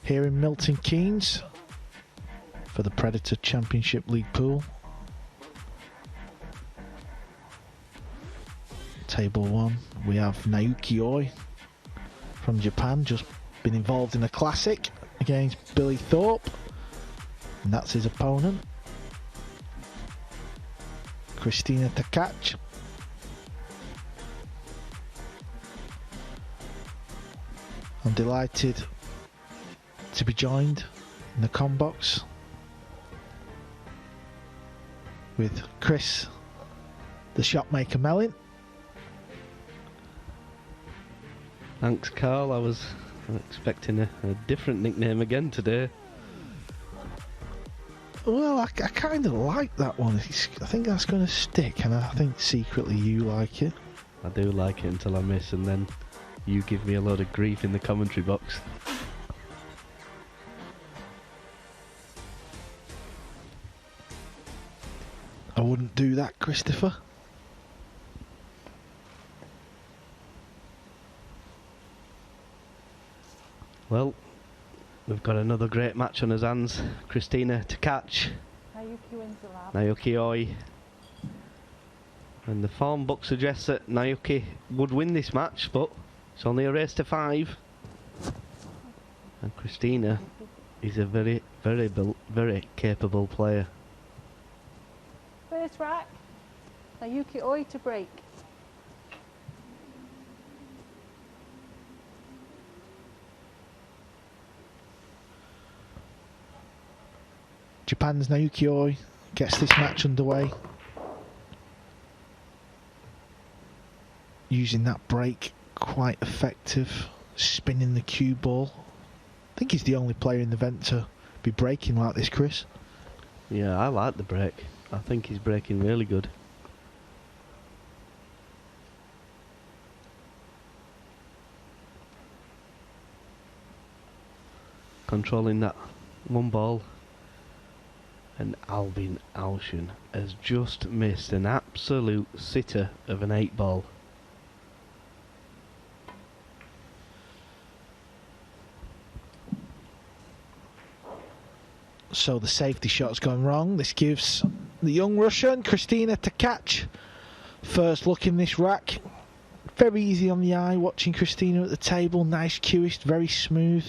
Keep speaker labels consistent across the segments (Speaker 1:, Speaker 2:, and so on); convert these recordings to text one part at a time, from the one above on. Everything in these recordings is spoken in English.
Speaker 1: here in Milton Keynes for the Predator Championship League pool. Table 1, we have Naoyuki Oi from Japan, just been involved in a classic against Billy Thorpe, and that's his opponent. Kristina Tkach. I'm delighted to be joined in the comm box with Chris, the shopmaker Mellin.
Speaker 2: Thanks, Carl. I was expecting a different nickname again today.
Speaker 1: Well, I kind of like that one. I think that's going to stick, and I think secretly you like it.
Speaker 2: I do like it until I miss, and then you give me a load of grief in the commentary box.
Speaker 1: I wouldn't do that, Christopher.
Speaker 2: Well, we've got another great match on his hands. Kristina Tkach,
Speaker 3: Naoyuki wins the lap.
Speaker 2: Naoyuki Oi. And the form book suggests that Naoyuki would win this match, but it's only a race to 5. And Kristina is a very, very capable player.
Speaker 3: First rack. Naoyuki Oi to break.
Speaker 1: Japan's Naoyuki Oi gets this match underway, using that break quite effective, spinning the cue ball. I think he's the only player in the event to be breaking like this, Chris.
Speaker 2: Yeah, I like the break. I think he's breaking really good. Controlling that one ball. And Albin Alshan has just missed an absolute sitter of an 8 ball.
Speaker 1: So the safety shot's gone wrong. This gives the young Russian, Kristina Tkach, first look in this rack. Very easy on the eye watching Kristina at the table. Nice cueist, very smooth.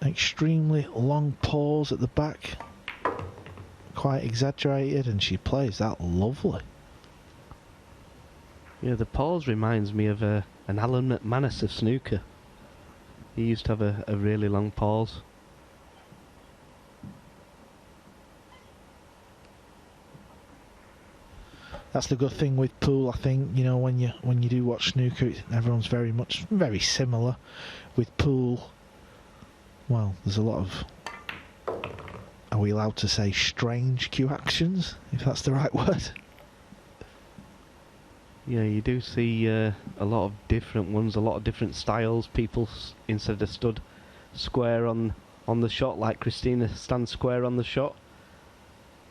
Speaker 1: Extremely long pause at the back. Quite exaggerated, and she plays that lovely.
Speaker 2: Yeah, the pause reminds me of an Alan McManus of snooker. He used to have a really long pause.
Speaker 1: That's the good thing with pool, I think. You know, when you do watch snooker, everyone's very similar. With pool, well, there's a lot of, are we allowed to say strange cue actions, if that's the right word?
Speaker 2: Yeah, you do see a lot of different ones, a lot of different styles. People, instead of stood square on the shot, like Kristina stands square on the shot,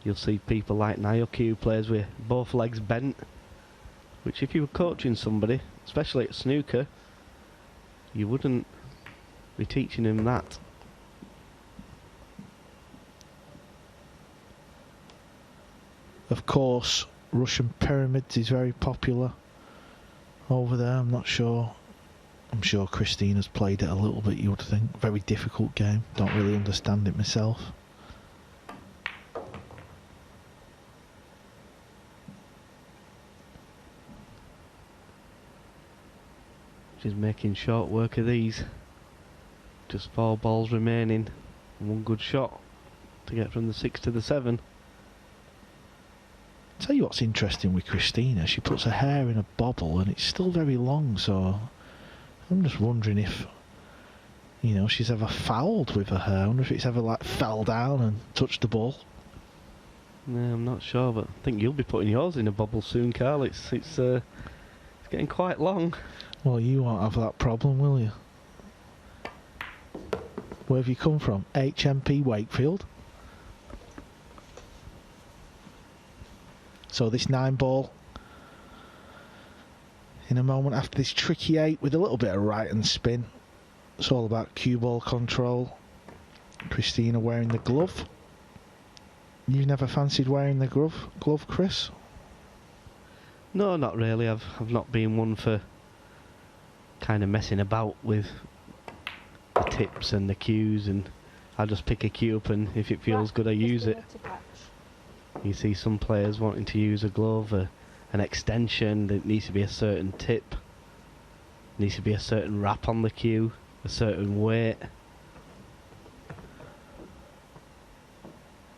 Speaker 2: you'll see people like Naoyuki who plays with both legs bent, which if you were coaching somebody, especially at snooker, you wouldn't be teaching him that.
Speaker 1: Of course, Russian Pyramids is very popular over there. I'm sure Kristina's played it a little bit, you would think. Very difficult game. Don't really understand it myself.
Speaker 2: She's making short work of these. Just 4 balls remaining. One good shot to get from the 6 to the 7.
Speaker 1: Tell you what's interesting with Kristina, she puts her hair in a bobble and it's still very long, so I'm just wondering if, you know, she's ever fouled with her hair. I wonder if it's ever like fell down and touched the ball.
Speaker 2: No, I'm not sure, but I think you'll be putting yours in a bobble soon, Carl. It's getting quite long.
Speaker 1: Well, you won't have that problem, will you? Where have you come from? HMP Wakefield? So this 9 ball, in a moment after this tricky 8 with a little bit of right and spin, It's all about cue ball control. Kristina wearing the glove. You never fancied wearing the glove, Chris?
Speaker 2: No, not really. I've not been one for kind of messing about with the tips and the cues, and I just pick a cue up, and if it feels good I use it.
Speaker 3: Kristina Tkach.
Speaker 2: You see some players wanting to use a glove, an extension, that needs to be a certain tip, needs to be a certain wrap on the cue, a certain weight.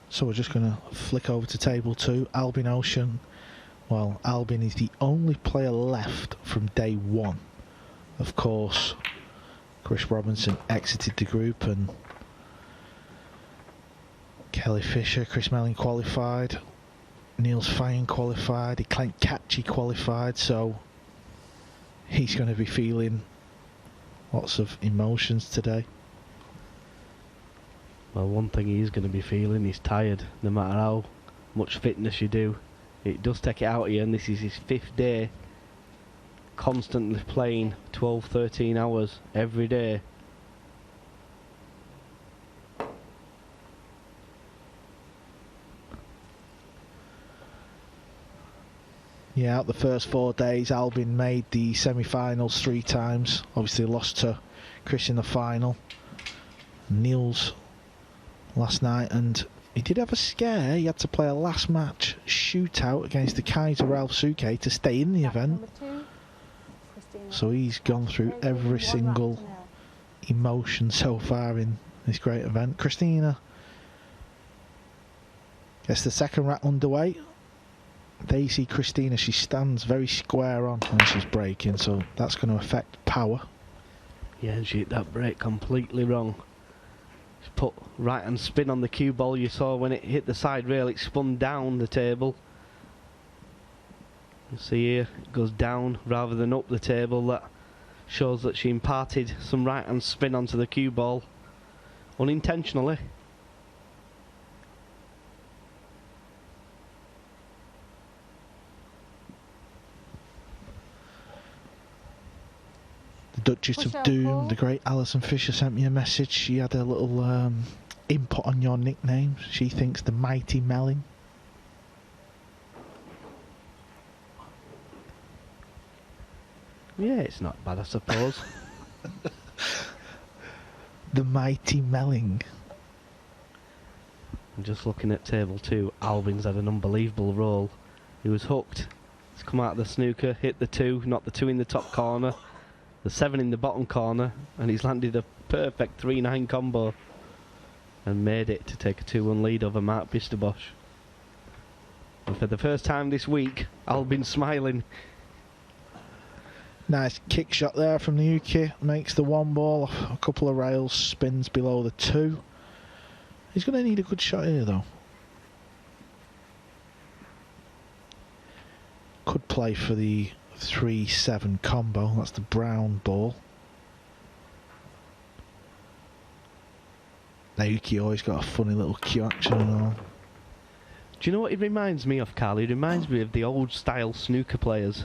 Speaker 1: So we're just going to flick over to table 2. Albin Ocean. Well, Albin is the only player left from day 1. Of course, Chris Robinson exited the group, and Kelly Fisher, Chris Melling qualified, Niels Fine qualified, Tkach qualified, so he's going to be feeling lots of emotions today.
Speaker 2: Well, one thing he's going to be feeling, he's tired, no matter how much fitness you do. It does take it out of you, and this is his 5th day constantly playing 12, 13 hours every day.
Speaker 1: Yeah, out the first 4 days, Albin made the semi-finals 3 times. Obviously lost to Chris in the final. Niels last night, and he did have a scare. He had to play a last match shootout against the Kaiser Ralph Suke to stay in the event. So he's gone through every single emotion so far in this great event. Kristina gets the second rack underway. There you see Kristina, she stands very square on and she's breaking, so that's going to affect power.
Speaker 2: Yeah, she hit that break completely wrong. She's put right hand spin on the cue ball. You saw when it hit the side rail, it spun down the table. You see here, it goes down rather than up the table. That shows that she imparted some right hand spin onto the cue ball unintentionally.
Speaker 1: Duchess of Doom, the great Alison Fisher, sent me a message. She had a little input on your nickname. She thinks the Mighty Melling.
Speaker 2: Yeah, it's not bad, I suppose.
Speaker 1: The Mighty Melling.
Speaker 2: I'm just looking at table 2. Albin's had an unbelievable roll. He was hooked. He's come out of the snooker, hit the 2, knocked the 2 in the top corner, the 7 in the bottom corner, and he's landed a perfect 3-9 combo and made it to take a 2-1 lead over Mark Bisterbosch. And for the first time this week, Albin's smiling.
Speaker 1: Nice kick shot there from Naoyuki. Makes the 1 ball off a couple of rails, spins below the 2. He's going to need a good shot here though. Could play for the 3-7 combo. That's the brown ball. Naoyuki always got a funny little cue action and all.
Speaker 2: Do you know what it reminds me of, Carl? It reminds me of the old style snooker players,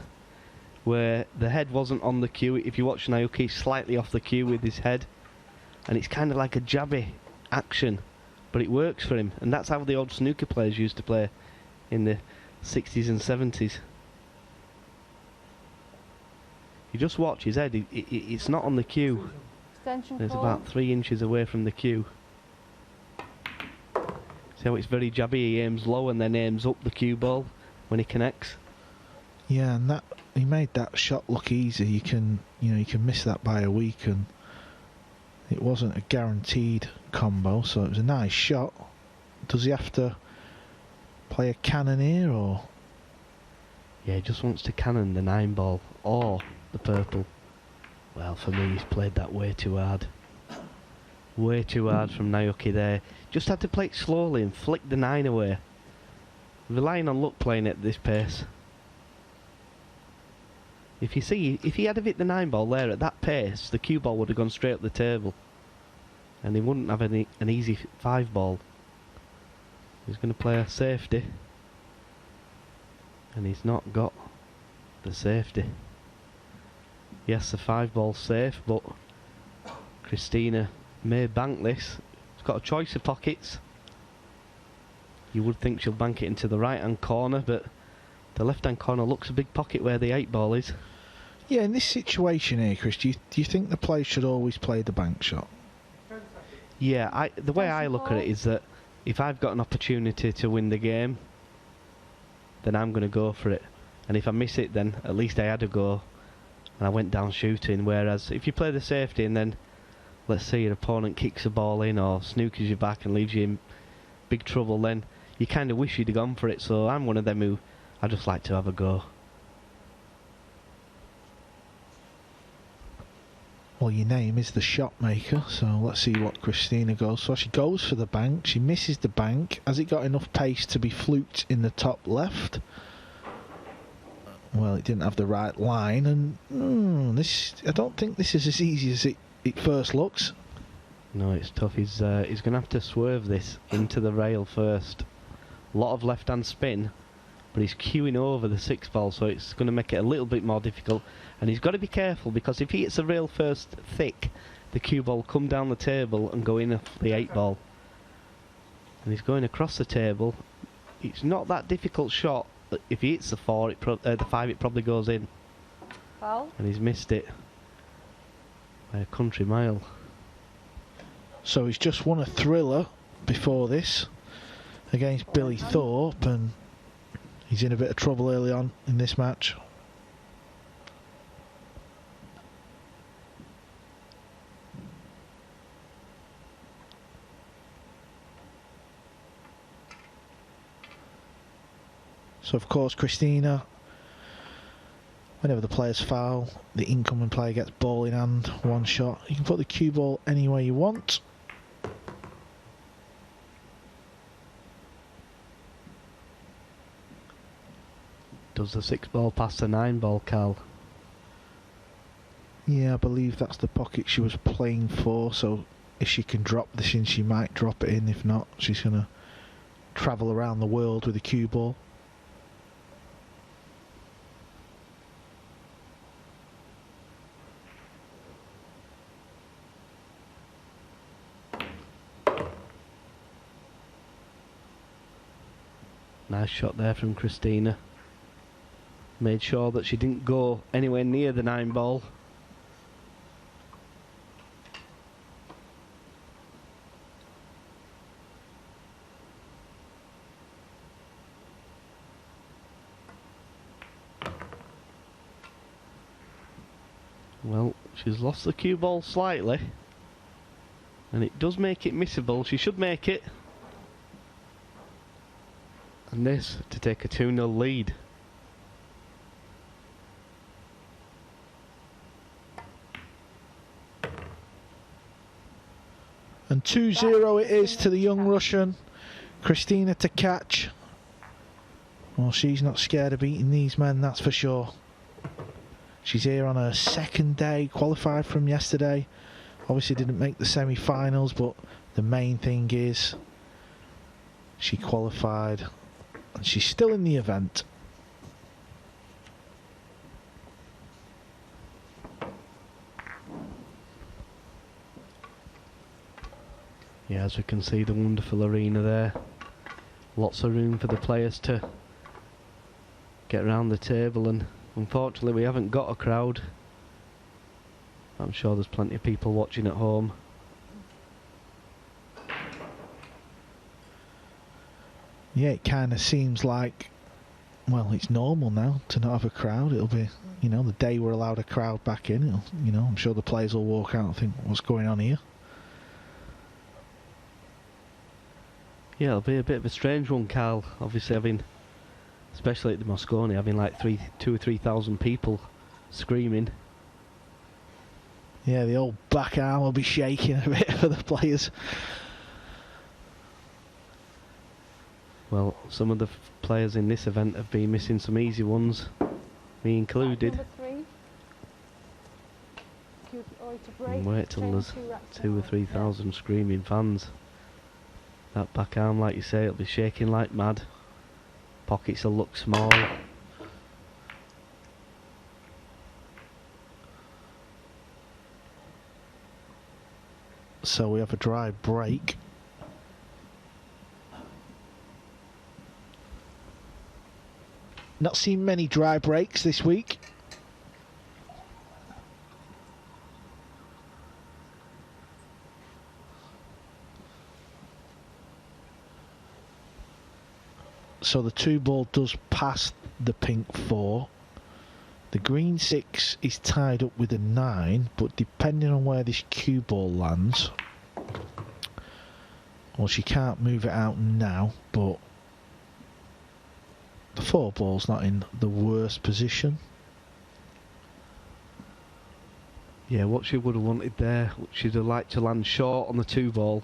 Speaker 2: where the head wasn't on the cue. If you watch Naoyuki, slightly off the cue with his head, and it's kind of like a jabby action, but it works for him, and that's how the old snooker players used to play in the 60s and 70s. You just watch his head, it's not on the cue. It's about 3 inches away from the cue. See how it's very jabby? He aims low and then aims up the cue ball when he connects.
Speaker 1: Yeah, and that he made that shot look easy. You can miss that by a week, and it wasn't a guaranteed combo, so it was a nice shot. Does he have to play a cannon here, or?
Speaker 2: Yeah, he just wants to cannon the 9 ball or the purple. Well, for me, he's played that way too hard. Way too hard from Naoyuki there. Just had to play it slowly and flick the 9 away. Relying on luck playing it at this pace. If you see, if he had hit the 9 ball there at that pace, the cue ball would have gone straight up the table, and he wouldn't have an easy 5 ball. He's going to play a safety, and he's not got the safety. Yes, the 5 ball's safe, but Kristina may bank this. She's got a choice of pockets. You would think she'll bank it into the right hand corner, but the left hand corner looks a big pocket where the 8 ball is.
Speaker 1: Yeah, in this situation here, Chris, do you think the player should always play the bank shot?
Speaker 2: Yeah, the way I look at it is that if I've got an opportunity to win the game, then I'm going to go for it. And if I miss it, then at least I had a go and I went down shooting. Whereas if you play the safety and then, let's say your opponent kicks a ball in or snookers you back and leaves you in big trouble, then you kind of wish you'd have gone for it. So I'm one of them who I just like to have a go.
Speaker 1: Well, your name is the shot maker, so let's see what Kristina goes for. She goes for the bank, she misses the bank. Has it got enough pace to be fluked in the top left? Well, it didn't have the right line, and I don't think this is as easy as it first looks.
Speaker 2: No, it's tough. He's going to have to swerve this into the rail first. A lot of left-hand spin, but he's queuing over the 6 ball, so it's going to make it a little bit more difficult. And he's got to be careful, because if he hits the rail first thick, the cue ball will come down the table and go in off the 8 ball. And he's going across the table. It's not that difficult shot. But if he hits the 4, the 5, it probably goes in.
Speaker 3: Foul.
Speaker 2: And he's missed it by a country mile.
Speaker 1: So he's just won a thriller before this against Billy Thorpe, and he's in a bit of trouble early on in this match. So of course Kristina, whenever the players foul, the incoming player gets ball in hand, 1 shot. You can put the cue ball anywhere you want.
Speaker 2: Does the 6 ball pass the 9 ball, Cal?
Speaker 1: Yeah, I believe that's the pocket she was playing for, so if she can drop this in, she might drop it in. If not, she's going to travel around the world with the cue ball.
Speaker 2: Nice shot there from Kristina. Made sure that she didn't go anywhere near the 9 ball. Well, she's lost the cue ball slightly, and it does make it missable. She should make it. And this to take a 2-0 lead.
Speaker 1: And 2-0 it is to the young Russian, Kristina Tkach. Well, she's not scared of beating these men, that's for sure. She's here on her 2nd day, qualified from yesterday. Obviously didn't make the semi-finals, but the main thing is she qualified and she's still in the event.
Speaker 2: Yeah, as we can see, the wonderful arena there. Lots of room for the players to get around the table, and unfortunately we haven't got a crowd. I'm sure there's plenty of people watching at home.
Speaker 1: Yeah, it kind of seems like, well, it's normal now to not have a crowd. It'll be, you know, the day we're allowed a crowd back in, it'll, you know, I'm sure the players will walk out and think, what's going on here?
Speaker 2: Yeah, it'll be a bit of a strange one, Carl. Obviously having, especially at the Moscone, having like 2,000 or 3,000 people screaming.
Speaker 1: Yeah, the old back arm will be shaking a bit for the players.
Speaker 2: Well, some of the players in this event have been missing some easy ones, me included. And wait till there's 2,000 or 3,000 screaming fans. That back arm, like you say, it'll be shaking like mad. Pockets will look small.
Speaker 1: so we have a dry break. Not seen many dry breaks this week. So the 2 ball does pass the pink 4. The green 6 is tied up with a 9, but depending on where this cue ball lands, well, she can't move it out now, but the 4 ball's not in the worst position.
Speaker 2: Yeah, what she would have wanted there, she'd have liked to land short on the 2 ball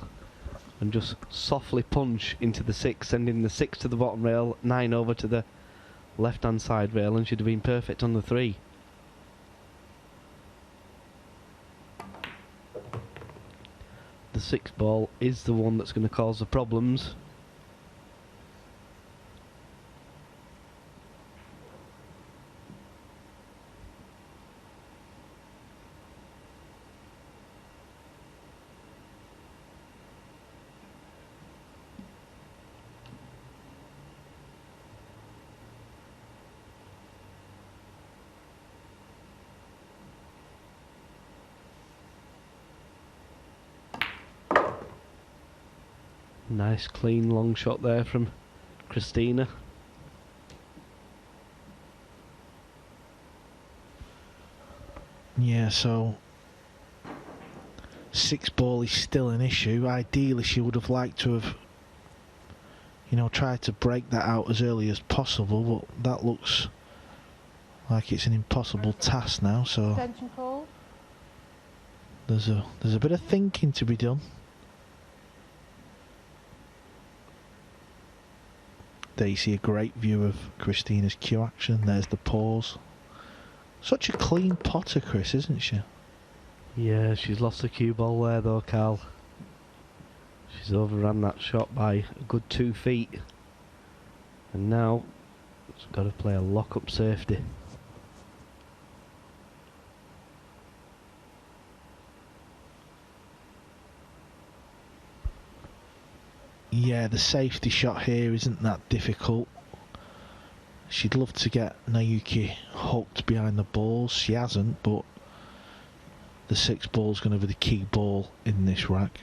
Speaker 2: and just softly punch into the 6, sending the 6 to the bottom rail, 9 over to the left hand side rail, and she'd have been perfect on the 3. The 6 ball is the one that's going to cause the problems. Nice clean long shot there from Kristina.
Speaker 1: Yeah, so 6 ball is still an issue. Ideally she would have liked to have, you know, tried to break that out as early as possible, but that looks like it's an impossible task now, so
Speaker 3: Attention call.
Speaker 1: there's a bit of thinking to be done. There you see a great view of Kristina's cue action. There's the pause. Such a clean potter, Chris, isn't she?
Speaker 2: Yeah, she's lost the cue ball there though, Carl. She's overran that shot by a good 2 feet. And now she's got to play a lock-up safety.
Speaker 1: Yeah, the safety shot here isn't that difficult. She'd love to get Naoyuki hooked behind the balls. She hasn't, but the 6 ball's going to be the key ball in this rack.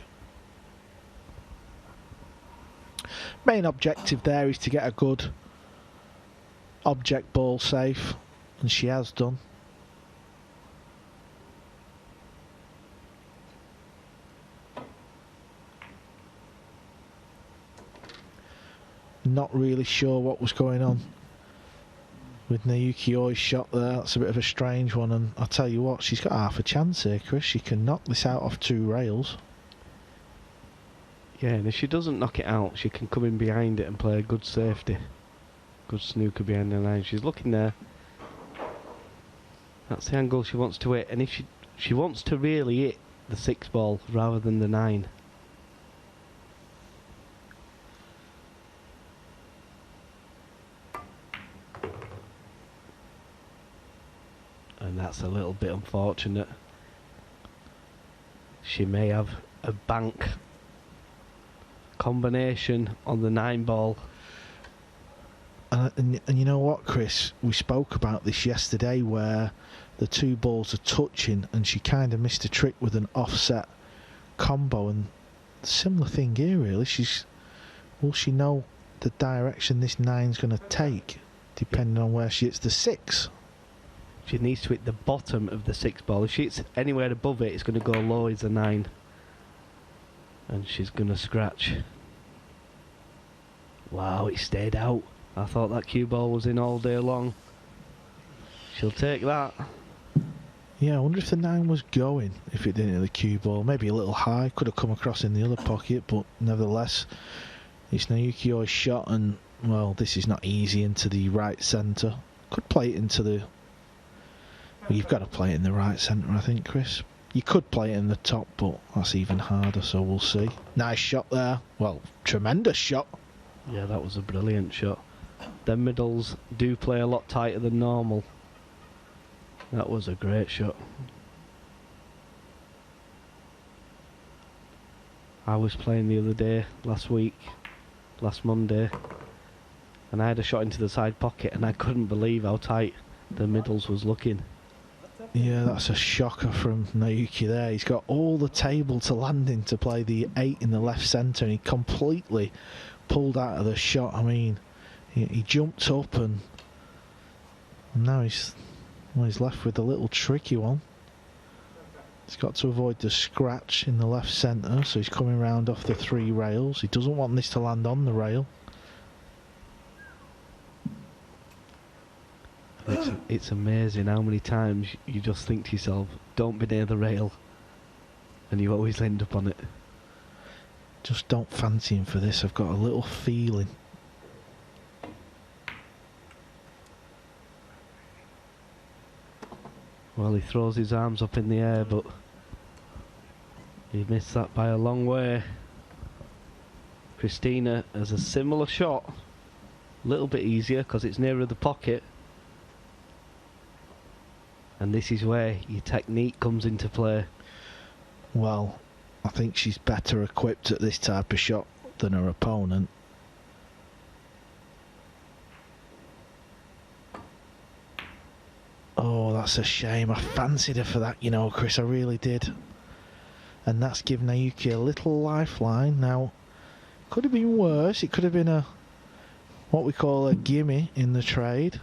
Speaker 1: Main objective there is to get a good object ball safe, and she has done. Not really sure what was going on with Naoyuki Oi's shot there. That's a bit of a strange one, and I'll tell you what, she's got half a chance here, Chris. She can knock this out off 2 rails.
Speaker 2: Yeah, and if she doesn't knock it out, she can come in behind it and play a good safety. Good snooker behind the 9. She's looking there. That's the angle she wants to hit, and if she wants to really hit the 6 ball rather than the 9. And that's a little bit unfortunate. She may have a bank combination on the 9 ball.
Speaker 1: And you know what, Chris? We spoke about this yesterday where the 2 balls are touching and she kind of missed a trick with an offset combo, and similar thing here really. Will she know the direction this 9's going to take depending on where she hits the 6?
Speaker 2: She needs to hit the bottom of the 6 ball. If she hits anywhere above it, it's going to go low as a 9. And she's going to scratch. Wow, it stayed out. I thought that cue ball was in all day long. She'll take that.
Speaker 1: Yeah, I wonder if the 9 was going, if it didn't hit the cue ball. Maybe a little high, could have come across in the other pocket, but nevertheless, it's Naoyuki Oi's shot, and, well, this is not easy into the right centre. Could play it into the... Well, you've got to play it in the right centre, I think, Chris. You could play it in the top, but that's even harder, so we'll see. Nice shot there. Well, tremendous shot.
Speaker 2: Yeah, that was a brilliant shot. Their middles do play a lot tighter than normal. That was a great shot. I was playing the other day, last Monday, and I had a shot into the side pocket and I couldn't believe how tight the middles was looking.
Speaker 1: Yeah, that's a shocker from Naoyuki there. He's got all the table to land in to play the 8 in the left centre, and he completely pulled out of the shot. I mean, he jumped up and now he's left with a little tricky one. He's got to avoid the scratch in the left centre, so he's coming round off the 3 rails. He doesn't want this to land on the rail.
Speaker 2: It's amazing how many times you just think to yourself, don't be near the rail, and you always end up on it.
Speaker 1: Just don't fancy him for this, I've got a little feeling.
Speaker 2: Well, he throws his arms up in the air, but he missed that by a long way. Kristina has a similar shot, a little bit easier because it's nearer the pocket. And this is where your technique comes into play.
Speaker 1: Well, I think she's better equipped at this type of shot than her opponent. Oh, that's a shame. I fancied her for that, you know, Chris, I really did. And that's given Naoyuki a little lifeline. Now, could have been worse. It could have been what we call a gimme in the trade.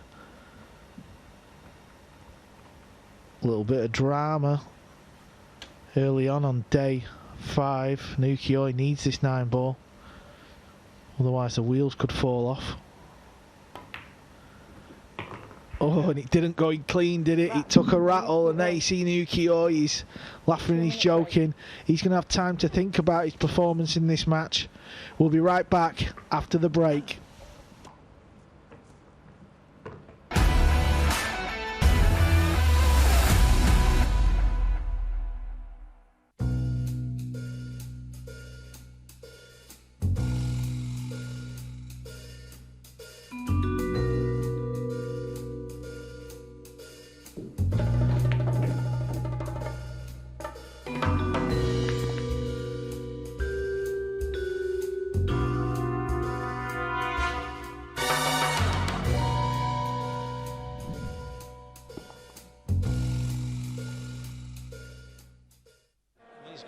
Speaker 1: A little bit of drama early on day 5. Naoyuki needs this 9 ball, otherwise the wheels could fall off. Oh, and it didn't go in clean, did it? It took a rattle, and there you see Naoyuki. He's laughing and he's joking. He's going to have time to think about his performance in this match. We'll be right back after the break.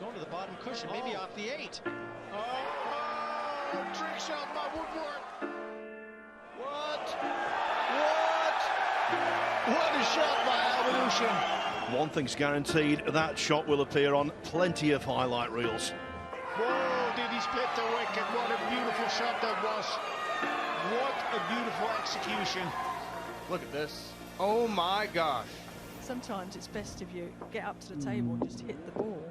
Speaker 4: Going to the bottom cushion, maybe off the 8. Oh, trick shot by Woodward. What a shot by Evolution.
Speaker 5: One thing's guaranteed, that shot will appear on plenty of highlight reels.
Speaker 4: Whoa, did he split the wicket? What a beautiful shot that was. What a beautiful execution.
Speaker 6: Look at this. Oh my gosh.
Speaker 7: Sometimes it's best if you get up to the table and just hit the ball.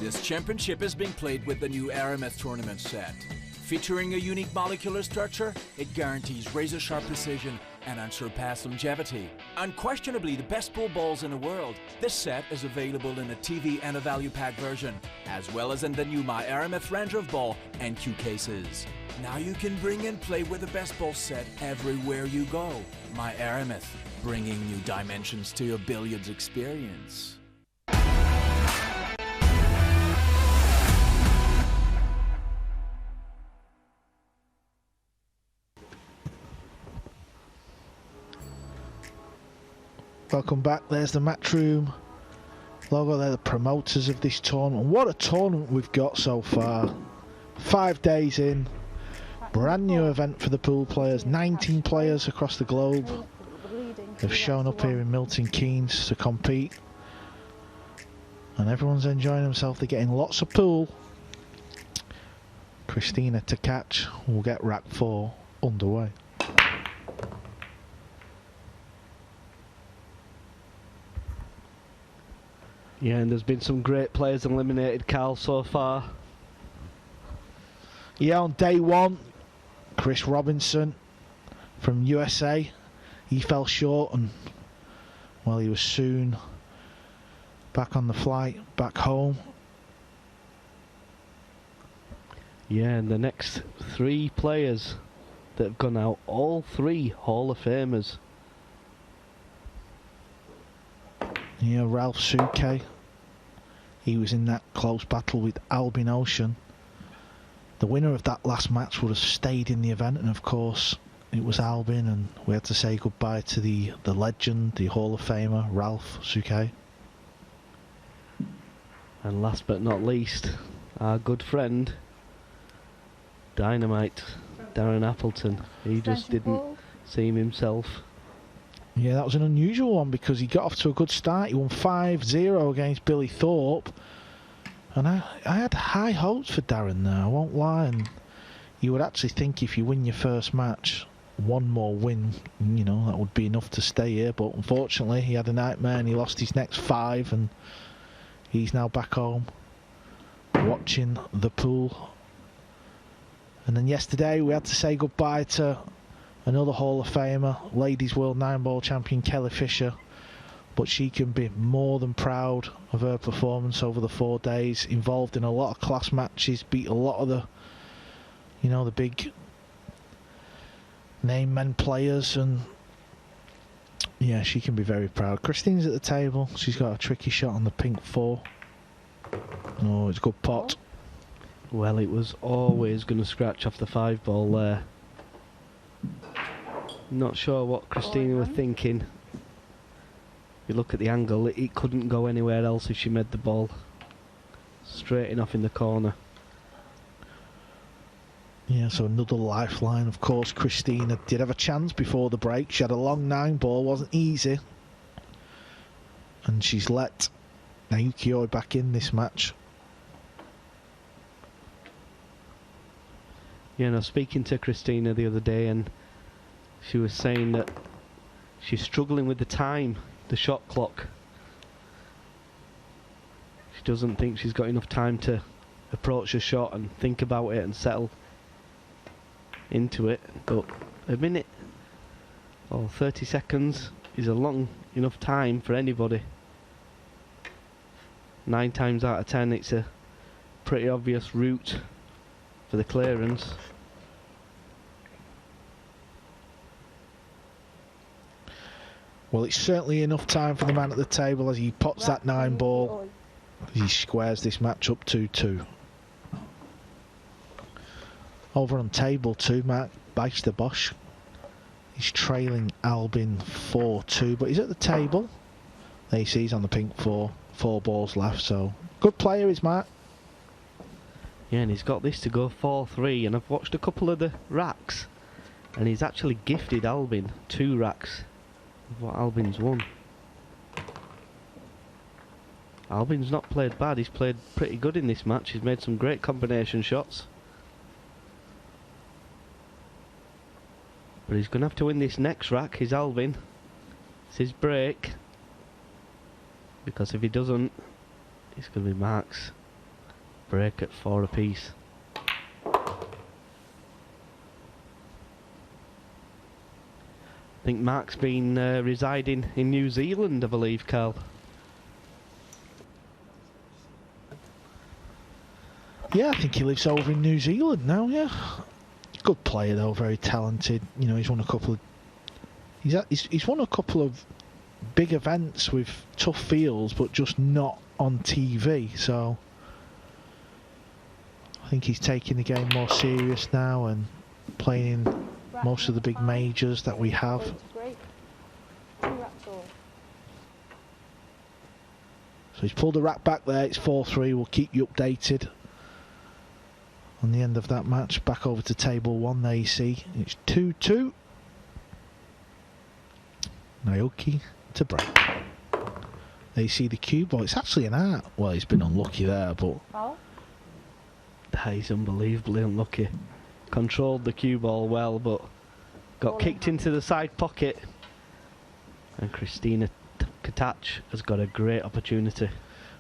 Speaker 8: This championship is being played with the new RMF tournament set. Featuring a unique molecular structure, it guarantees razor-sharp precision and unsurpassed longevity. Unquestionably the best pool balls in the world, this set is available in a TV and a value pack version, as well as in the new My RMF Ranger of Ball and cue cases. Now you can bring and play with the best ball set everywhere you go. My RMF, bringing new dimensions to your billiards experience.
Speaker 1: Welcome back. There's the Matchroom Logo, they're the promoters of this tournament. What a tournament we've got so far. 5 days in. Brand new event for the pool players. 19 players across the globe have shown up here in Milton Keynes to compete. And everyone's enjoying themselves. They're getting lots of pool. Kristina Tkach will get rack 4 underway.
Speaker 2: Yeah, and there's been some great players eliminated, Carl, so far.
Speaker 1: Yeah, on day 1, Chris Robinson from USA. He fell short and, well, he was soon back on the flight back home.
Speaker 2: Yeah, and the next 3 players that have gone out, all 3 Hall of Famers.
Speaker 1: Yeah, Ralph Suke. He was in that close battle with Albin Ocean. The winner of that last match would have stayed in the event, and of course it was Albin, and we had to say goodbye to the legend, the Hall of Famer, Ralph Suke.
Speaker 2: And last but not least, our good friend, Dynamite, Darren Appleton. He just didn't seem himself.
Speaker 1: Yeah, that was an unusual one because he got off to a good start. He won 5-0 against Billy Thorpe. And I had high hopes for Darren there, I won't lie. And you would actually think if you win your first match, one more win, you know, that would be enough to stay here. But unfortunately, he had a nightmare and he lost his next 5. And he's now back home watching the pool. And then yesterday, we had to say goodbye to another Hall of Famer, Ladies World 9-ball champion Kelly Fisher, but she can be more than proud of her performance over the 4 days, involved in a lot of class matches, beat a lot of the, you know, the big name men players, and yeah, she can be very proud. Christine's at the table, she's got a tricky shot on the pink 4. Oh, it's a good pot.
Speaker 2: Well, it was always going to scratch off the 5-ball there. Not sure what Kristina was thinking. If you look at the angle, it couldn't go anywhere else if she made the ball straight enough in the corner.
Speaker 1: Yeah, so another lifeline. Of course, Kristina did have a chance before the break. She had a long 9-ball, wasn't easy. And she's let Naoyuki back in this match.
Speaker 2: Yeah, no, speaking to Kristina the other day, and she was saying that she's struggling with the time, the shot clock. She doesn't think she's got enough time to approach a shot and think about it and settle into it. But a minute or 30 seconds is a long enough time for anybody. 9 times out of 10 it's a pretty obvious route for the clearance.
Speaker 1: Well, it's certainly enough time for the man at the table as he pots that 9-ball. He squares this match up 2-2. Over on table 2, Mark Beisterbosch. He's trailing Albin 4-2, but he's at the table. There you see he's on the pink 4. 4 balls left, so good player is Mark.
Speaker 2: Yeah, and he's got this to go 4-3, and I've watched a couple of the racks, and he's actually gifted Albin 2 racks of what Albin's won. Albin's not played bad, he's played pretty good in this match, he's made some great combination shots. But he's going to have to win this next rack, is Albin. It's his break. Because if he doesn't, it's going to be Mark's break at 4 apiece. I think Mark's been residing in New Zealand, I believe, Carl.
Speaker 1: Yeah, I think he lives over in New Zealand now, yeah. Good player though, very talented. You know, he's won a couple of... He's won a couple of big events with tough fields, but just not on TV, so... I think he's taking the game more serious now and playing in most of the big majors that we have. So he's pulled the rack back there. It's 4-3. We'll keep you updated on the end of that match. Back over to table 1. There you see it's 2-2. Naoyuki to break. There you see the cue ball. It's actually an art. Well, he's been unlucky there, but
Speaker 2: he's unbelievably unlucky. Controlled the cue ball well, but got kicked into the side pocket. And Kristina Tkach has got a great opportunity.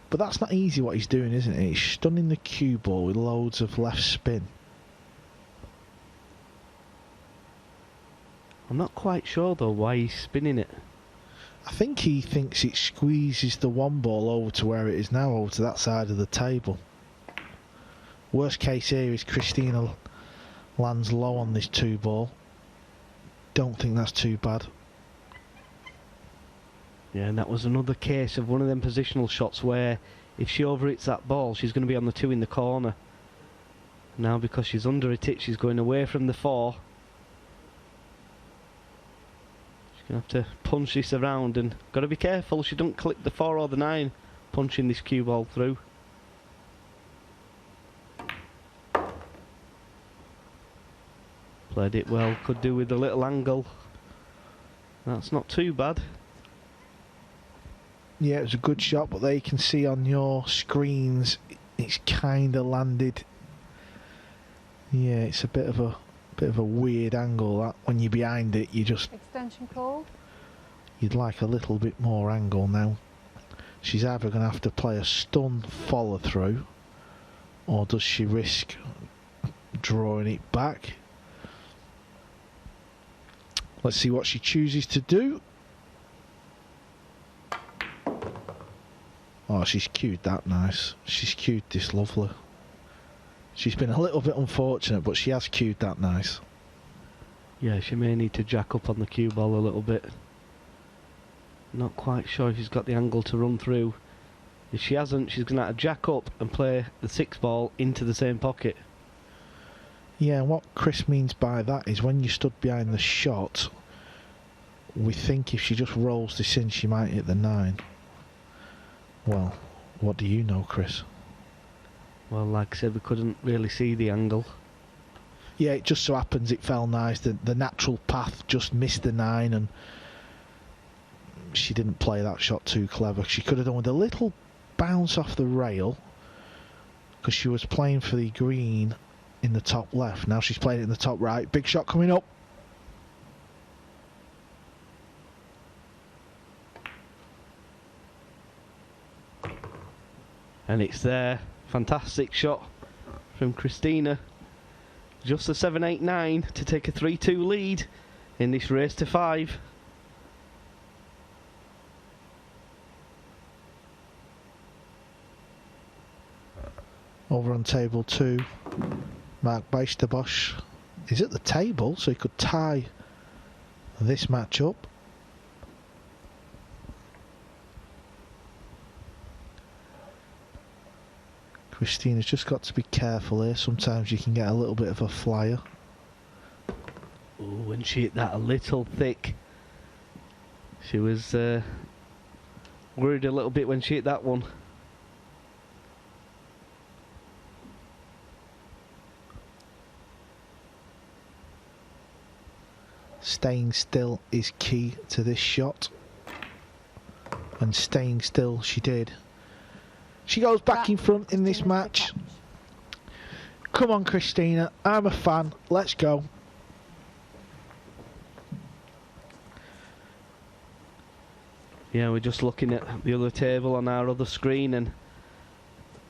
Speaker 1: But that's not easy what he's doing, isn't it? He's stunning the cue ball with loads of left spin.
Speaker 2: I'm not quite sure though why he's spinning it.
Speaker 1: I think he thinks it squeezes the one ball over to where it is now, over to that side of the table. Worst case here is Kristina lands low on this 2 ball. Don't think that's too bad.
Speaker 2: Yeah, and that was another case of one of them positional shots where if she overhits that ball, she's going to be on the 2 in the corner. Now because she's under it, she's going away from the 4. She's going to have to punch this around, and got to be careful she don't clip the 4 or the 9 punching this cue ball through. Played it well, could do with a little angle. That's not too bad.
Speaker 1: Yeah, it was a good shot, but there you can see on your screens it's kind of landed. Yeah, it's a bit of a weird angle. That when you're behind it, you just
Speaker 3: extension call.
Speaker 1: You'd like a little bit more angle now. She's either going to have to play a stun follow through, or does she risk drawing it back? Let's see what she chooses to do. Oh, she's cued that nice. She's cued this lovely. She's been a little bit unfortunate, but she has cued that nice.
Speaker 2: Yeah, she may need to jack up on the cue ball a little bit. Not quite sure if she's got the angle to run through. If she hasn't, she's going to have to jack up and play the 6 ball into the same pocket.
Speaker 1: Yeah, and what Chris means by that is when you stood behind the shot, we think if she just rolls this in, she might hit the 9. Well, what do you know, Chris?
Speaker 2: Well, like I said, we couldn't really see the angle.
Speaker 1: Yeah, it just so happens it fell nice. The natural path just missed the 9, and she didn't play that shot too clever. She could have done with a little bounce off the rail, because she was playing for the green in the top left. Now she's playing it in the top right. Big shot coming up.
Speaker 2: And it's there. Fantastic shot from Kristina. Just a 7-8-9 to take a 3-2 lead in this race to 5.
Speaker 1: Over on table 2, Mark Beisterbosch is at the table, so he could tie this match up. Kristina's just got to be careful here. Sometimes you can get a little bit of a flyer.
Speaker 2: Ooh, and she hit that a little thick. She was worried a little bit when she hit that one.
Speaker 1: Staying still is key to this shot, and staying still she did. She goes back in front in this match. Come on, Kristina, I'm a fan, let's go.
Speaker 2: Yeah, we're just looking at the other table on our other screen, and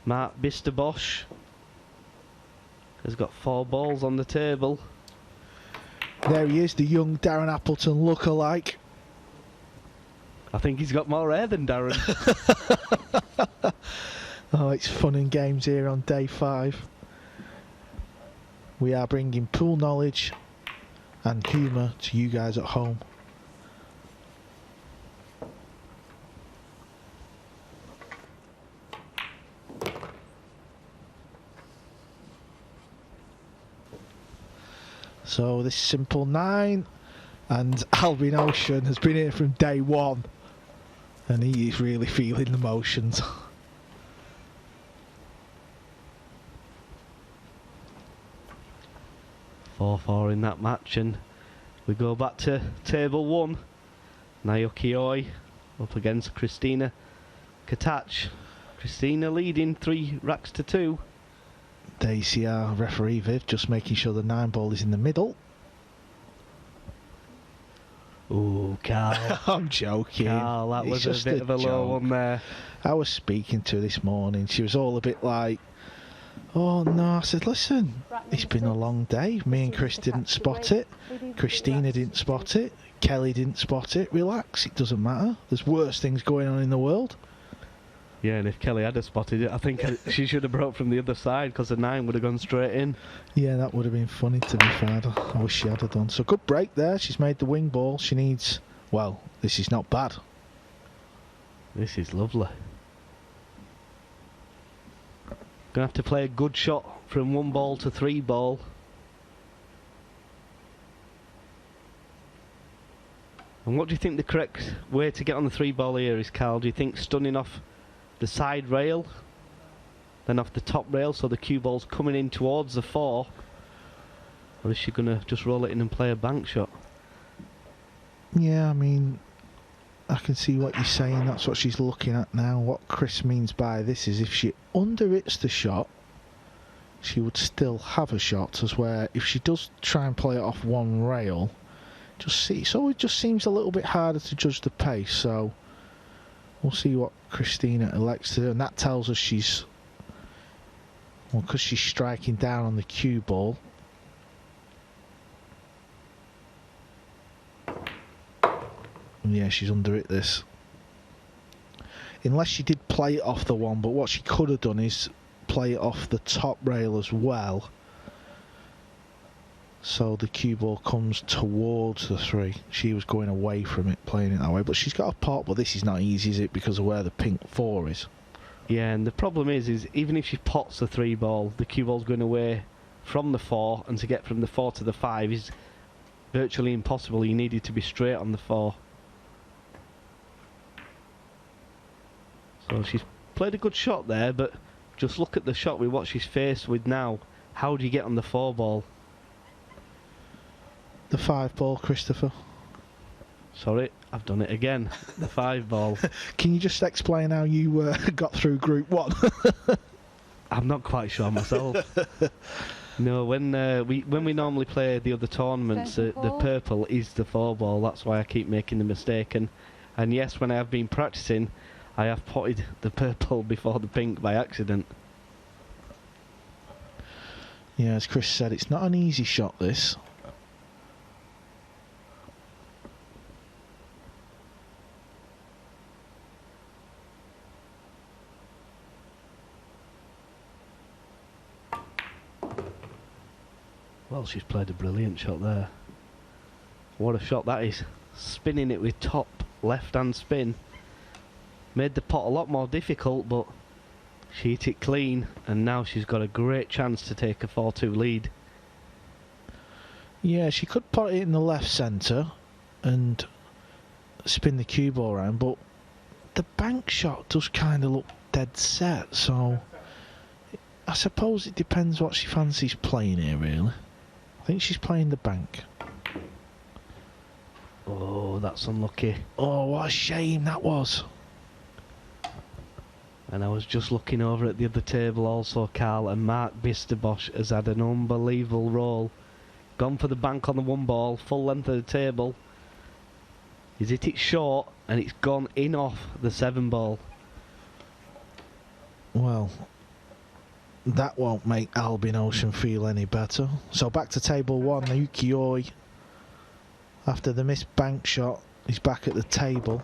Speaker 2: Mark Beisterbosch has got 4 balls on the table.
Speaker 1: There he is, the young Darren Appleton look-alike.
Speaker 2: I think he's got more hair than Darren.
Speaker 1: Oh, it's fun and games here on day 5. We are bringing pool knowledge and humour to you guys at home. So this simple 9, and Alvin Ocean has been here from day 1, and he is really feeling the motions.
Speaker 2: 4-4 in that match, and we go back to table 1. Naoyuki up against Kristina Tkach. Kristina leading 3 racks to 2.
Speaker 1: There you see our referee Viv just making sure the 9 ball is in the middle.
Speaker 2: Ooh, Carl.
Speaker 1: I'm joking.
Speaker 2: Carl, that was
Speaker 1: It's
Speaker 2: a bit of a low one there.
Speaker 1: I was speaking to her this morning. She was all a bit like, oh no. I said, listen, it's been a long day. Me and Chris didn't spot it. Kristina didn't spot it. Kelly didn't spot it. Relax, it doesn't matter. There's worse things going on in the world.
Speaker 2: Yeah, and if Kelly had spotted it, I think she should have broke from the other side, because the 9 would have gone straight in.
Speaker 1: Yeah, that would have been funny, to be fair. I wish she had have done. So good break there. She's made the wing ball. She needs... Well, this is not bad.
Speaker 2: This is lovely. Gonna have to play a good shot from 1 ball to 3 ball. And what do you think the correct way to get on the 3 ball here is, Carl? Do you think stunning off the side rail, then off the top rail, so the cue ball's coming in towards the 4? Or is she going to just roll it in and play a bank shot?
Speaker 1: Yeah, I mean, I can see what you're saying. That's what she's looking at now. What Chris means by this is if she under-hits the shot, she would still have a shot, as where if she does try and play it off 1 rail, so it just seems a little bit harder to judge the pace. So we'll see what Kristina elects to do, and that tells us she's, well, because she's striking down on the cue ball. Yeah, she's under it this. Unless she did play it off the 1, but what she could have done is play it off the top rail as well. So the cue ball comes towards the 3. She was going away from it, playing it that way. But she's got a pot, but this is not easy, is it? Because of where the pink 4 is.
Speaker 2: Yeah, and the problem is even if she pots the 3 ball, the cue ball's going away from the 4, and to get from the 4 to the 5 is virtually impossible. You needed to be straight on the 4. So she's played a good shot there, but just look at the shot with what she's faced with now. How do you get on the 4 ball?
Speaker 1: The 5 ball, Christopher.
Speaker 2: Sorry, I've done it again. The 5 ball.
Speaker 1: Can you just explain how you got through Group 1?
Speaker 2: I'm not quite sure myself. No, when we normally play the other tournaments, the purple is the 4 ball. That's why I keep making the mistake. And yes, when I have been practicing, I have potted the purple before the pink by accident.
Speaker 1: Yeah, as Chris said, it's not an easy shot, this.
Speaker 2: Well, she's played a brilliant shot there. What a shot that is. Spinning it with top left-hand spin. Made the pot a lot more difficult, but she hit it clean, and now she's got a great chance to take a 4-2 lead.
Speaker 1: Yeah, she could pot it in the left centre and spin the cue ball around, but the bank shot does kind of look dead set, so I suppose it depends what she fancies playing here, really. I think she's playing the bank.
Speaker 2: Oh, that's unlucky.
Speaker 1: Oh, what a shame that was.
Speaker 2: And I was just looking over at the other table also, Carl, and Mark Bisterbosch has had an unbelievable roll. Gone for the bank on the 1 ball, full length of the table. He's hit it short, and it's gone in off the 7 ball.
Speaker 1: Well, that won't make Albin Ocean feel any better. So back to table 1, Naoyuki. After the missed bank shot, he's back at the table.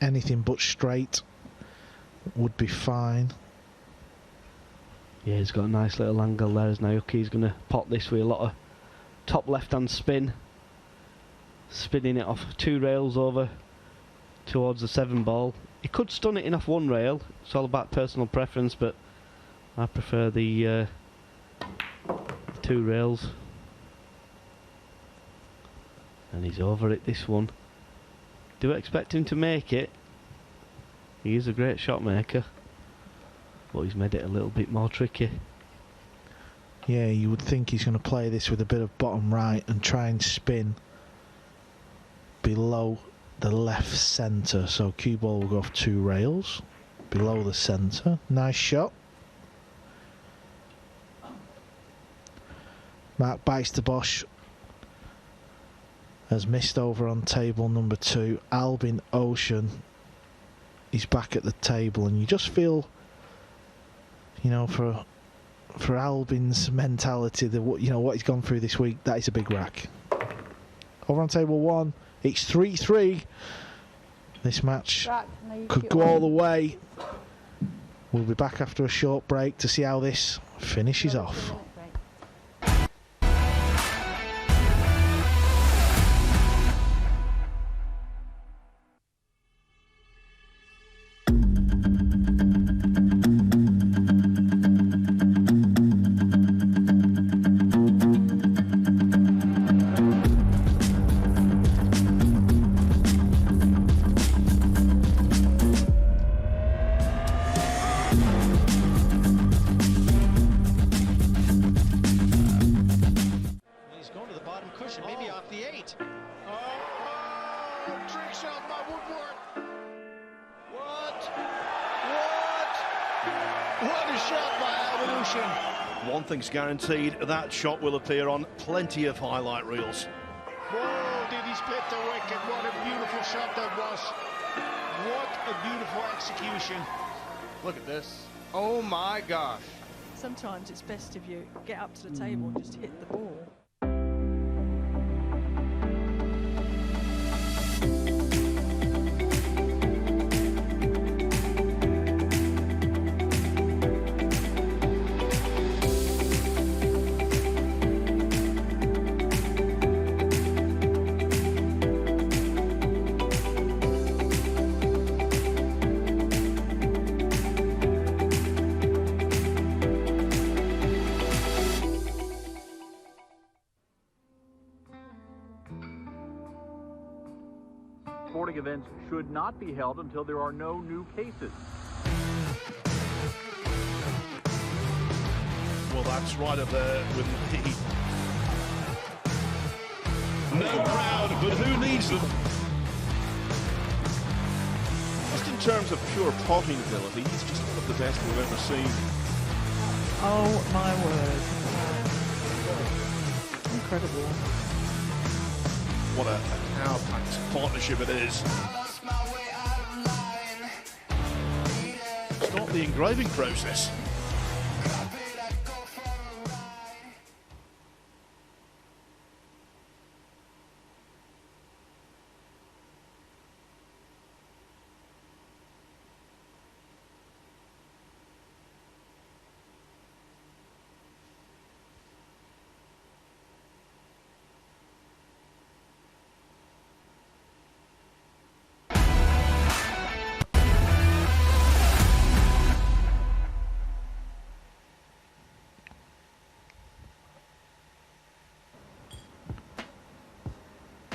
Speaker 1: Anything but straight would be fine.
Speaker 2: Yeah, he's got a nice little angle there as Naoyuki's going to pot this with a lot of top left-hand spin. Spinning it off 2 rails over towards the 7 ball. He could stun it in off 1 rail. It's all about personal preference, but I prefer the 2 rails. And he's over it, this one. Do expect him to make it. He is a great shot maker, but he's made it a little bit more tricky.
Speaker 1: Yeah, you would think he's going to play this with a bit of bottom right and try and spin below the left centre. So cue ball will go off 2 rails below the centre. Nice shot. Mark Bijsterbosch has missed over on table number 2. Albin Ocean is back at the table, and you just feel, you know, for Albin's mentality, that what he's gone through this week, that is a big rack. Over on table 1, it's 3-3. This match could go all the way. We'll be back after a short break to see how this finishes off.
Speaker 5: One thing's guaranteed, that shot will appear on plenty of highlight reels.
Speaker 4: Whoa, did he split the wicket? What a beautiful shot that was. What a beautiful execution.
Speaker 6: Look at this. Oh my gosh.
Speaker 7: Sometimes it's best if you get up to the table and just hit the ball.
Speaker 9: Sporting events should not be held until there are no new cases.
Speaker 5: Well, that's right up there with the... No crowd, but who needs them? Just in terms of pure potting ability, he's just one of the best we've ever seen.
Speaker 7: Oh my word. Incredible.
Speaker 5: What a power-packed partnership it is. Start the engraving process.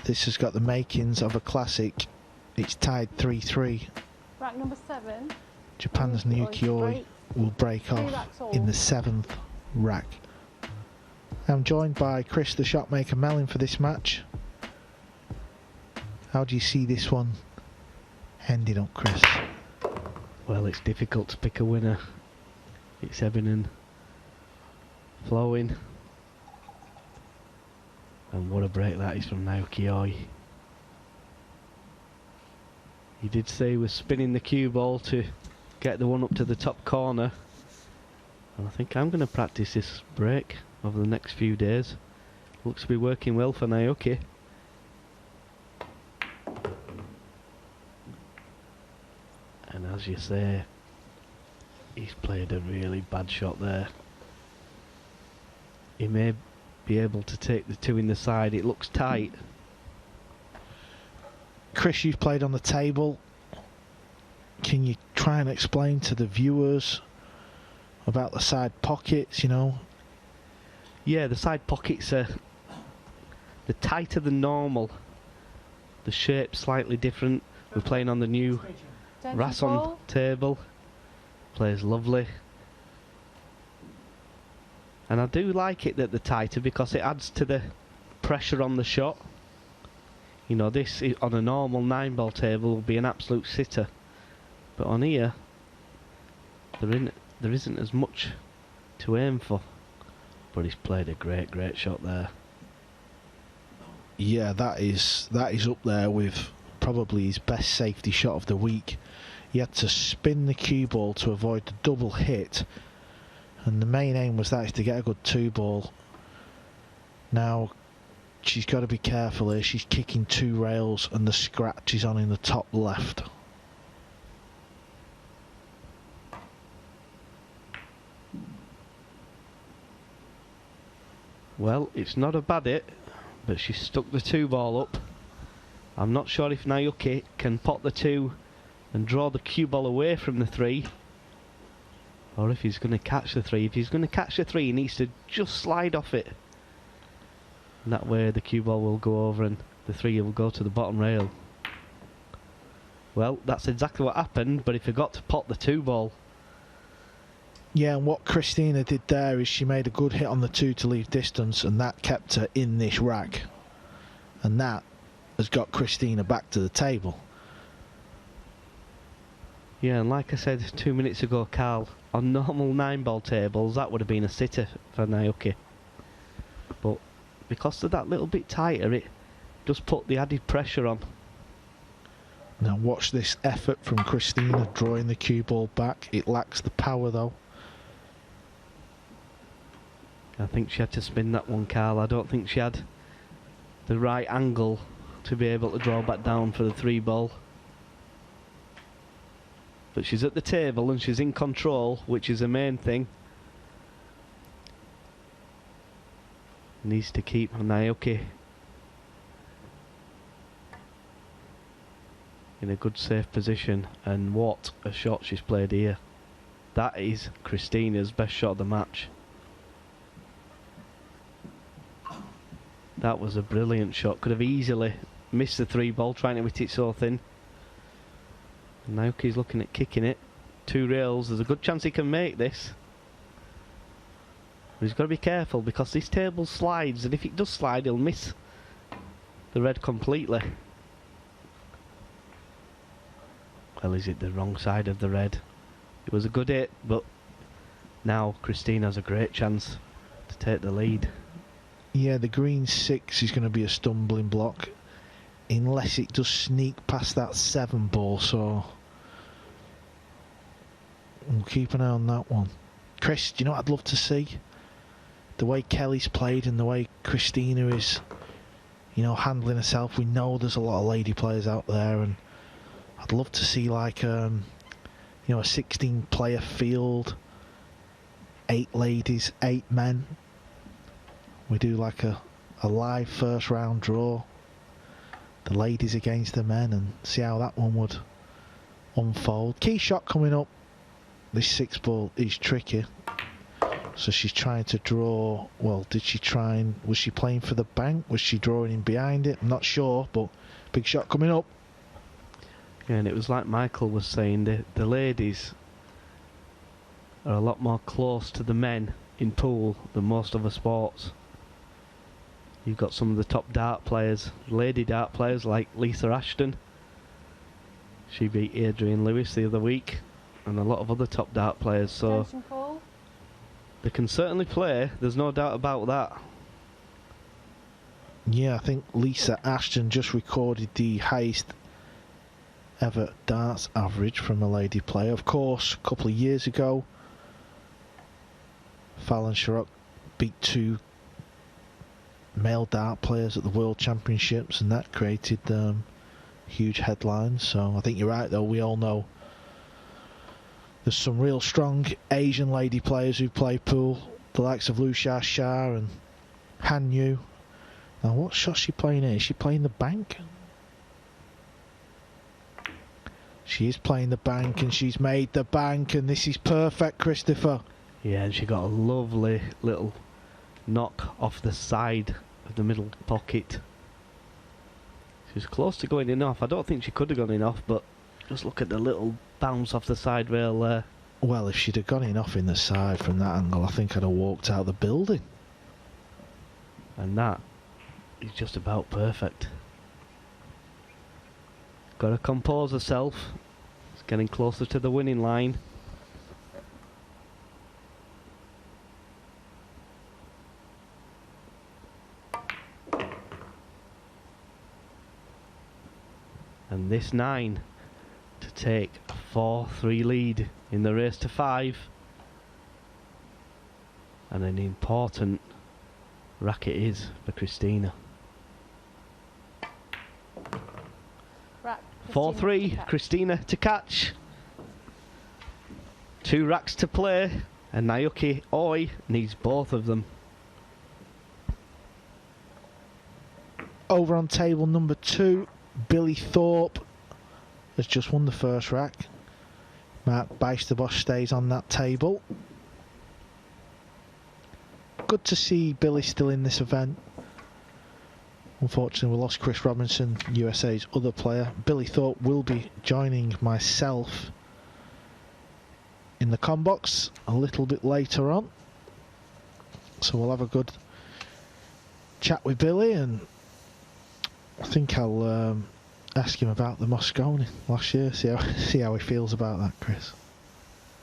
Speaker 1: This has got the makings of a classic. It's tied 3-3.
Speaker 3: Rack number 7.
Speaker 1: Japan's Naoyuki will break off in the 7th rack. I'm joined by Chris the Shotmaker Mellin for this match. How do you see this one ending up, Chris?
Speaker 2: Well, it's difficult to pick a winner. It's ebbing and flowing. And what a break that is from Naoyuki. He did say he was spinning the cue ball to get the one up to the top corner. And I think I'm going to practice this break over the next few days. Looks to be working well for Naoyuki. And as you say, he's played a really bad shot there. He may be able to take the 2 in the side. It looks tight.
Speaker 1: Chris, you've played on the table. Can you try and explain to the viewers about the side pockets, you know?
Speaker 2: Yeah, the side pockets are the tighter than normal. The shape's slightly different. We're playing on the new Rasson table. Plays lovely. And I do like it that they're tighter because it adds to the pressure on the shot. You know, this on a normal 9-ball table would be an absolute sitter. But on here, there isn't as much to aim for. But he's played a great shot there.
Speaker 1: Yeah, that is up there with probably his best safety shot of the week. He had to spin the cue ball to avoid the double hit, and the main aim was that, is to get a good 2-ball. Now she's got to be careful here. She's kicking 2 rails and the scratch is on in the top left.
Speaker 2: Well, it's not a bad hit, but she stuck the 2-ball up. I'm not sure if Naoyuki can pot the 2 and draw the cue ball away from the 3, or if he's going to catch the 3. If he's going to catch the 3, he needs to just slide off it. And that way the cue ball will go over and the 3 will go to the bottom rail. Well, that's exactly what happened, but he forgot to pot the 2-ball.
Speaker 1: Yeah, and what Kristina did there is she made a good hit on the 2 to leave distance, and that kept her in this rack. And that has got Kristina back to the table.
Speaker 2: Yeah, and like I said 2 minutes ago, Carl, on normal 9-ball tables that would have been a sitter for Naoyuki. But because they're that little bit tighter, it does put the added pressure on.
Speaker 1: Now watch this effort from Kristina drawing the cue ball back. It lacks the power though.
Speaker 2: I think she had to spin that one, Carl. I don't think she had the right angle to be able to draw back down for the 3-ball. But she's at the table and she's in control, which is the main thing. Needs to keep Naoyuki in a good safe position, and what a shot she's played here. That is Kristina's best shot of the match. That was a brilliant shot. Could have easily missed the 3-ball trying to hit it so thin. Naoyuki's looking at kicking it. 2 rails, there's a good chance he can make this. But he's got to be careful because this table slides, and if it does slide he'll miss the red completely. Well, is it the wrong side of the red? It was a good hit, but now Kristina has a great chance to take the lead.
Speaker 1: Yeah, the green 6 is going to be a stumbling block unless it does sneak past that 7-ball, so we'll keep an eye on that one. Chris, do you know what I'd love to see? The way Kelly's played and the way Kristina is, you know, handling herself. We know there's a lot of lady players out there, and I'd love to see like you know, a 16-player field, 8 ladies, 8 men. We do like a live first round draw, the ladies against the men, and see how that one would unfold. Key shot coming up. This 6-ball is tricky, so she's trying to draw. Well, did she try and, was she playing for the bank? Was she drawing in behind it? I'm not sure, but big shot coming up.
Speaker 2: Yeah, and it was like Michael was saying, the ladies are a lot more close to the men in pool than most other sports. You've got some of the top dart players, lady dart players like Lisa Ashton. She beat Adrian Lewis the other week, and a lot of other top dart players, so they can certainly play, there's no doubt about that.
Speaker 1: Yeah, I think Lisa Ashton just recorded the highest ever darts average from a lady player. Of course, a couple of years ago, Fallon Sherrock beat 2 male dart players at the World Championships, and that created huge headlines. So I think you're right though, we all know there's some real strong Asian lady players who play pool, the likes of Lu Xia Xia and Han Yu. Now what shot's she playing here? Is she playing the bank? She is playing the bank, and she's made the bank, and this is perfect, Christopher.
Speaker 2: Yeah, and she got a lovely little knock off the side of the middle pocket. She was close to going in off. I don't think she could have gone in off, but just look at the little bounce off the side rail there.
Speaker 1: Well, if she'd have gone in off in the side from that angle, I think I'd have walked out the building.
Speaker 2: And that is just about perfect. Got to compose herself. It's getting closer to the winning line. And this 9 to take a 4-3 lead in the race to 5. And an important racket is for Kristina.
Speaker 3: Rack,
Speaker 2: 4-3, Kristina Tkach. 2 racks to play, and Naoyuki Oi needs both of them.
Speaker 1: Over on table number 2, Billy Thorpe has just won the first rack. Mark Beisterbosch stays on that table. Good to see Billy still in this event. Unfortunately, we lost Chris Robinson, USA's other player. Billy Thorpe will be joining myself in the combox a little bit later on. So we'll have a good chat with Billy, and I think I'll ask him about the Moscone last year, see how he feels about that, Chris.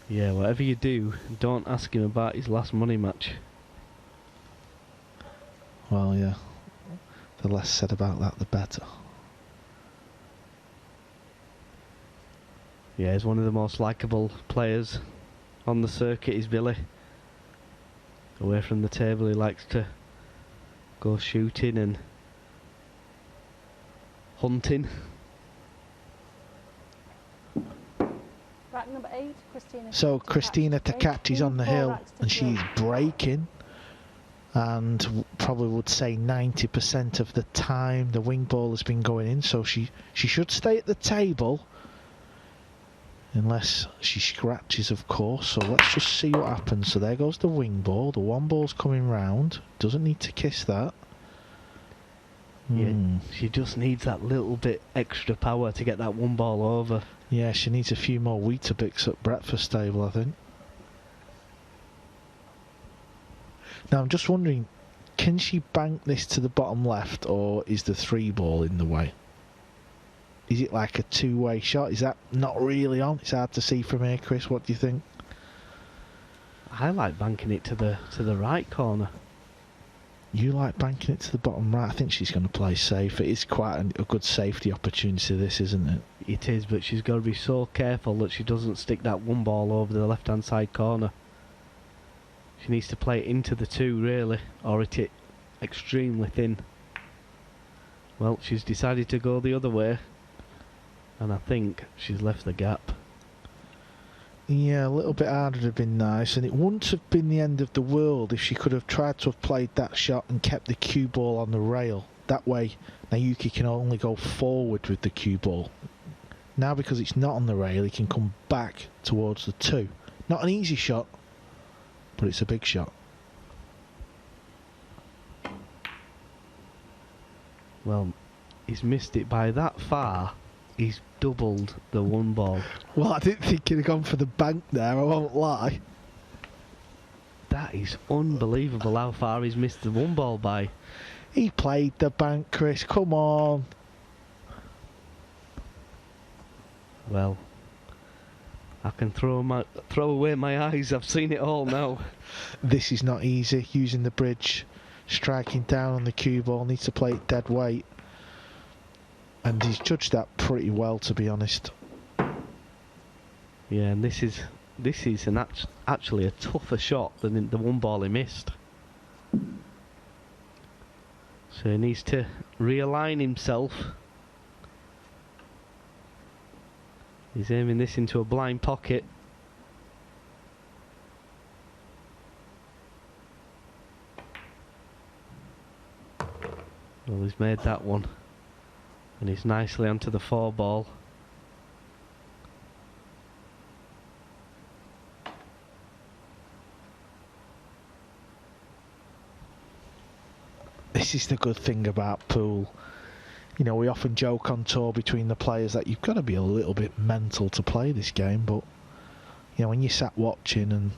Speaker 2: Yeah, whatever you do, don't ask him about his last money match.
Speaker 1: Well, yeah, the less said about that, the better.
Speaker 2: Yeah, he's one of the most likeable players on the circuit, is Billy. Away from the table, he likes to go shooting and hunting.
Speaker 3: Rack number 8, Kristina.
Speaker 1: So Kristina Tkach is on the hill, and she's breaking, and probably would say 90% of the time the wing ball has been going in, so she should stay at the table, unless she scratches, of course. So let's just see what happens. So there goes the wing ball. The one ball's coming round. Doesn't need to kiss that.
Speaker 2: Yeah, she just needs that little bit extra power to get that one ball over.
Speaker 1: Yeah, she needs a few more Weetabix at breakfast table, I think. Now I'm just wondering, can she bank this to the bottom left, or is the 3 ball in the way? Is it like a two-way shot? Is that not really on? It's hard to see from here, Chris. What do you think?
Speaker 2: I like banking it to the right corner.
Speaker 1: You like banking it to the bottom right? I think she's going to play safe. It is quite a good safety opportunity, this, isn't it?
Speaker 2: It is, but she's got to be so careful that she doesn't stick that one ball over the left-hand side corner. She needs to play it into the 2, really, or hit it extremely thin. Well, she's decided to go the other way, and I think she's left the gap.
Speaker 1: Yeah, a little bit harder would have been nice, and it wouldn't have been the end of the world if she could have tried to have played that shot and kept the cue ball on the rail. That way, Naoyuki can only go forward with the cue ball. Now, because it's not on the rail, he can come back towards the 2. Not an easy shot, but it's a big shot.
Speaker 2: Well, he's missed it by that far. He's doubled the one ball.
Speaker 1: Well, I didn't think he'd have gone for the bank there, I won't lie.
Speaker 2: That is unbelievable how far he's missed the one ball by.
Speaker 1: He played the bank, Chris, come on.
Speaker 2: Well, I can throw away my eyes. I've seen it all now.
Speaker 1: This is not easy, using the bridge, striking down on the cue ball, needs to play it dead weight. And he's judged that pretty well, to be honest.
Speaker 2: Yeah, and this is actually a tougher shot than the one ball he missed. So he needs to realign himself. He's aiming this into a blind pocket. Well, he's made that one. And he's nicely onto the 4 ball.
Speaker 1: This is the good thing about pool. You know, we often joke on tour between the players that you've got to be a little bit mental to play this game, but you know, when you sat watching and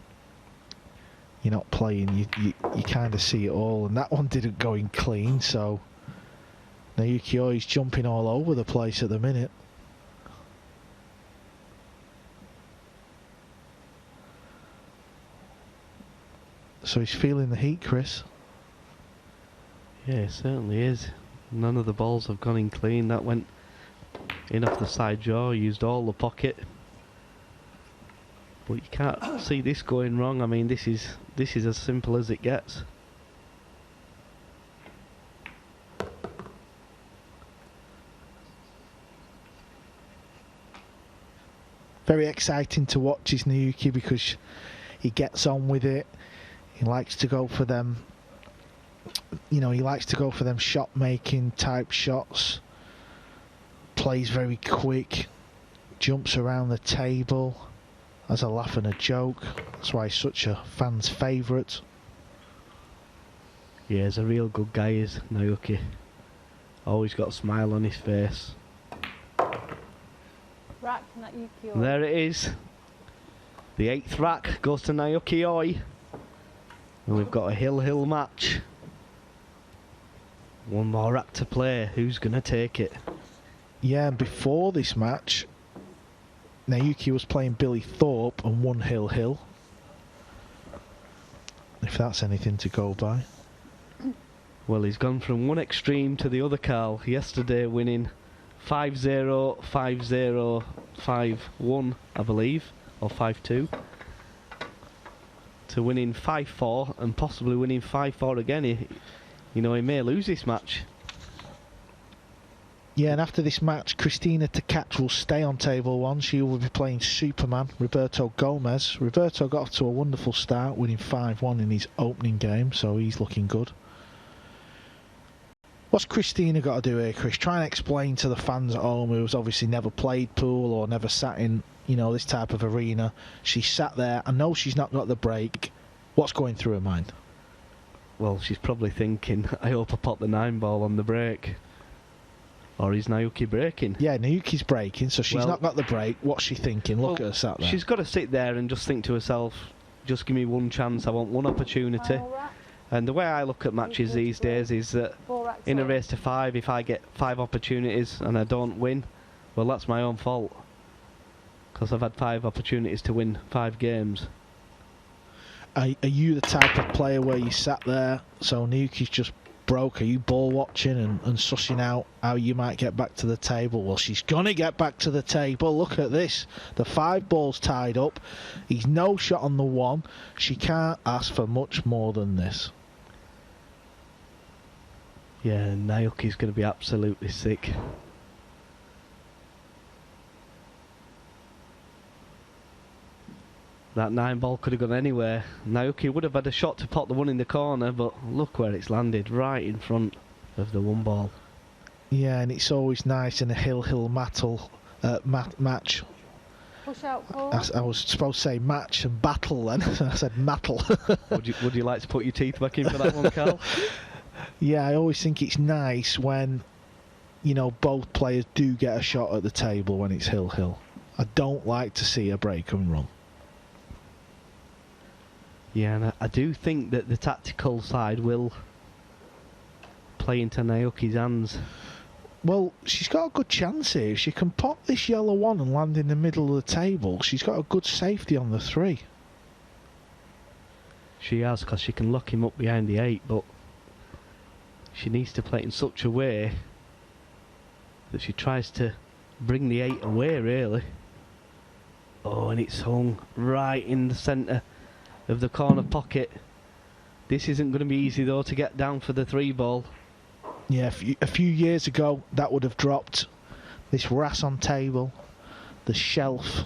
Speaker 1: you're not playing, you kind of see it all, and that one didn't go in clean, so Naoyuki Oi's jumping all over the place at the minute. So he's feeling the heat, Chris.
Speaker 2: Yeah, it certainly is. None of the balls have gone in clean. That went in off the side jaw, used all the pocket. But you can't see this going wrong. I mean, this is as simple as it gets.
Speaker 1: Very exciting to watch his Naoyuki because he gets on with it. He likes to go for them. You know, he likes to go for them shot-making type shots. Plays very quick. Jumps around the table. Has a laugh and a joke. That's why he's such a fan's favourite.
Speaker 2: Yeah, he's a real good guy, is Naoyuki. Always got a smile on his face.
Speaker 3: Rack, Naoyuki Oi.
Speaker 2: And there it is. The 8th rack goes to Naoyuki Oi. And we've got a hill match. One more rack to play. Who's going to take it?
Speaker 1: Yeah, and before this match, Naoyuki was playing Billy Thorpe and won hill. If that's anything to go by.
Speaker 2: Well, he's gone from one extreme to the other, Carl. Yesterday winning 5-0, 5-0, 5-1, I believe, or 5-2. To winning 5-4 and possibly winning 5-4 again. You know, he may lose this match.
Speaker 1: Yeah, and after this match, Kristina Tkach will stay on table 1. She will be playing Superman, Roberto Gomez. Roberto got off to a wonderful start, winning 5-1 in his opening game, so he's looking good. What's Kristina got to do here, Chris? Try and explain to the fans at home who's obviously never played pool or never sat in, you know, this type of arena. She sat there. I know she's not got the break. What's going through her mind?
Speaker 2: Well, she's probably thinking, I hope I pop the 9 ball on the break. Or is Naoyuki breaking?
Speaker 1: Yeah, Naoyuki's breaking, so she's
Speaker 2: Well,
Speaker 1: not got the break. What's she thinking? Look
Speaker 2: well,
Speaker 1: at her sat there.
Speaker 2: She's got to sit there and just think to herself, just give me one chance, I want one opportunity.
Speaker 3: Final rack.
Speaker 2: And the way I look at matches these days is that
Speaker 3: 4 racks
Speaker 2: in a
Speaker 3: on.
Speaker 2: race to 5, if I get 5 opportunities and I don't win, well, that's my own fault. Because I've had 5 opportunities to win 5 games.
Speaker 1: Are you the type of player where you sat there, so Naoyuki's just broke? Are you ball watching and sussing out how you might get back to the table? Well, she's going to get back to the table. Look at this. The 5 ball's tied up. He's no shot on the 1. She can't ask for much more than this.
Speaker 2: Yeah, Naoyuki's going to be absolutely sick. That 9 ball could have gone anywhere. Naoyuki would have had a shot to pop the 1 in the corner, but look where it's landed, right in front of the 1 ball.
Speaker 1: Yeah, and it's always nice in a hill match.
Speaker 3: Push out, Paul.
Speaker 1: I was supposed to say match and battle then. I said mattle.
Speaker 2: Would you like to put your teeth back in for that one, Carl?
Speaker 1: Yeah, I always think it's nice when, you know, both players do get a shot at the table when it's hill. I don't like to see a break and run.
Speaker 2: Yeah, and I do think that the tactical side will play into Naoyuki's hands.
Speaker 1: Well, she's got a good chance here. If she can pop this yellow 1 and land in the middle of the table, she's got a good safety on the 3.
Speaker 2: She has, because she can lock him up behind the 8, but she needs to play it in such a way that she tries to bring the 8 away, really. Oh, and it's hung right in the centre of the corner pocket. This isn't going to be easy, though, to get down for the 3 ball.
Speaker 1: Yeah, a few years ago, that would have dropped. This brass on table, the shelf,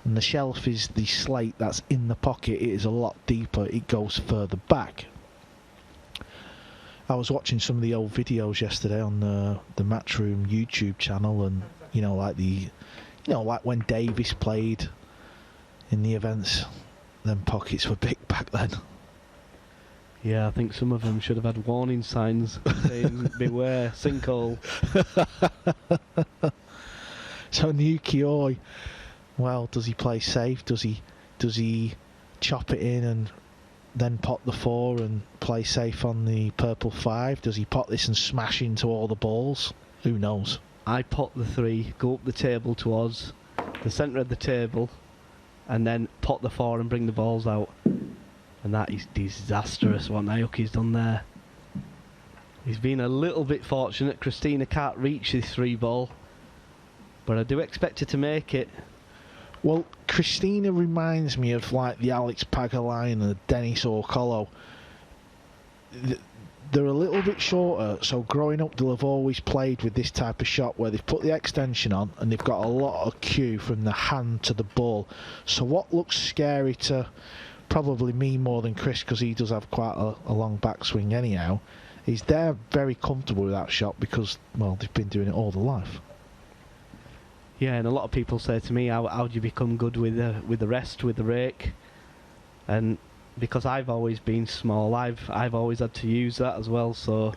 Speaker 1: and the shelf is the slate that's in the pocket. It is a lot deeper. It goes further back. I was watching some of the old videos yesterday on the Matchroom YouTube channel, and like when Davis played in the events, them pockets were big back then.
Speaker 2: Yeah, I think some of them should have had warning signs saying beware, sinkhole.
Speaker 1: So Naoyuki Oi Well, does he play safe? Does he chop it in and then pot the 4 and play safe on the purple 5? Does he pot this and smash into all the balls? Who knows?
Speaker 2: I pot the 3, go up the table towards the centre of the table, and then pot the 4 and bring the balls out. And that is disastrous what Naoyuki's done there. He's been a little bit fortunate. Kristina can't reach this 3 ball, but I do expect her to make it.
Speaker 1: Well, Kristina reminds me of like the Alex Pagulayan and the Denis Orcolo. They're a little bit shorter, so growing up they'll have always played with this type of shot where they've put the extension on and they've got a lot of cue from the hand to the ball. So what looks scary to probably me more than Chris, because he does have quite a long backswing anyhow, is they're very comfortable with that shot because, well, they've been doing it all their life.
Speaker 2: Yeah, and a lot of people say to me, how do you become good with the rest, with the rake? And because I've always been small, I've always had to use that as well, so...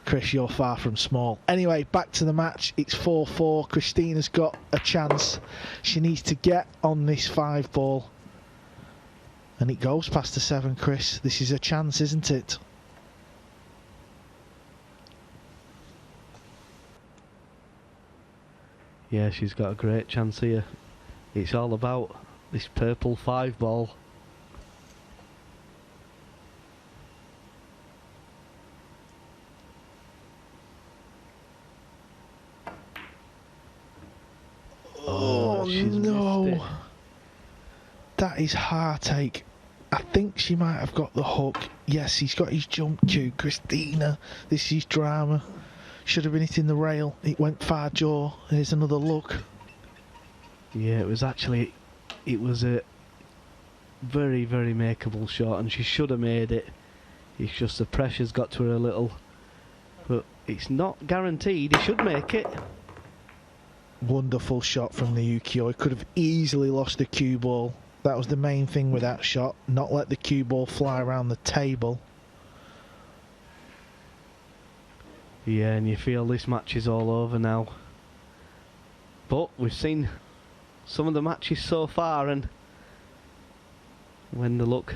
Speaker 1: Chris, you're far from small. Anyway, back to the match. It's 4-4. Kristina's got a chance. She needs to get on this 5 ball. And it goes past the 7, Chris. This is a chance, isn't it?
Speaker 2: Yeah, she's got a great chance here. It's all about this purple 5 ball.
Speaker 1: Oh no! That is heartache. I think she might have got the hook. Yes, he's got his jump cue. Kristina, this is drama. Should have been hitting the rail. It went far jaw. Here's another look.
Speaker 2: Yeah, it was a very, very makeable shot, and she should have made it. It's just the pressure's got to her a little. But it's not guaranteed. He should make it.
Speaker 1: Wonderful shot from Naoyuki. He could have easily lost the cue ball. That was the main thing with that shot. Not let the cue ball fly around the table.
Speaker 2: Yeah, and you feel this match is all over now. But we've seen some of the matches so far, and when they look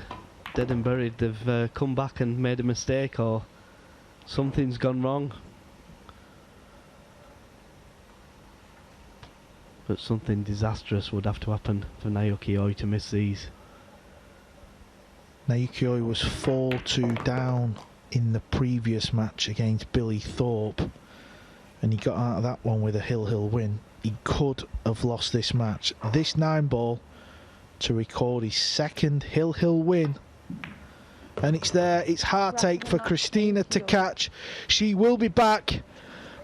Speaker 2: dead and buried, they've come back and made a mistake, or something's gone wrong. But something disastrous would have to happen for Naoyuki to miss these.
Speaker 1: Naoyuki was 4-2 down in the previous match against Billy Thorpe, and he got out of that one with a hill win. He could have lost this match. This 9 ball to record his 2nd hill win, and it's there. It's heartache for Kristina Tkach. She will be back.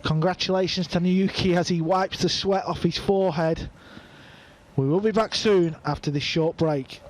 Speaker 1: Congratulations to Naoyuki as he wipes the sweat off his forehead. We will be back soon after this short break.